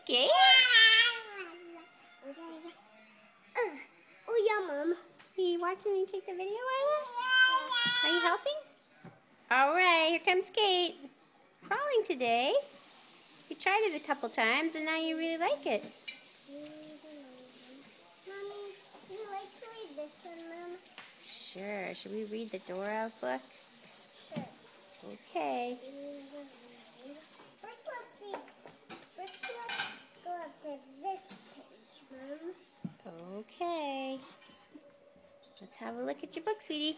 Kate? Oh, yeah, Mom. Are you watching me take the video, Isla? Are you helping? All right, here comes Kate. Crawling today. You tried it a couple times, and now you really like it. Mommy, would you like to read this one, Mom? Sure. Should we read the Dora book? Sure. Okay. First, let's go up to this page, Mom. Okay. Let's have a look at your book, sweetie.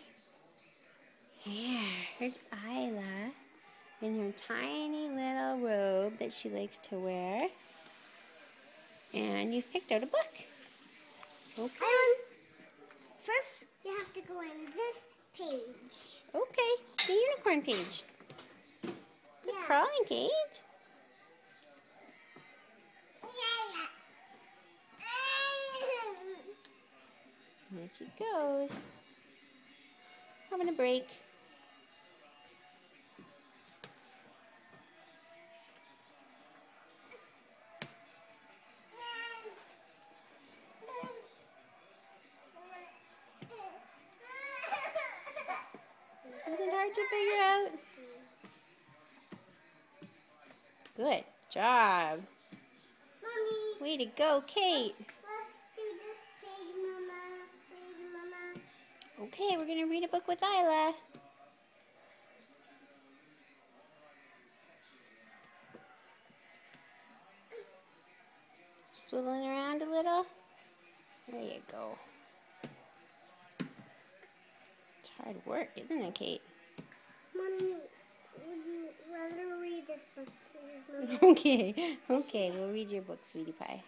Here's Isla in her tiny little robe that she likes to wear. And you've picked out a book. Okay. First, you have to go in this page. Okay. The unicorn page. Good crawling, Kate. There she goes. Having a break. Is it hard to figure out? Good job. Mommy. Way to go, Kate. Let's do this page, Mama. Please, Mama. Okay, we're going to read a book with Isla. Swiveling around a little. There you go. It's hard work, isn't it, Kate? Mommy, would you rather read this book, please, Mama? Okay, we'll read your book, sweetie pie.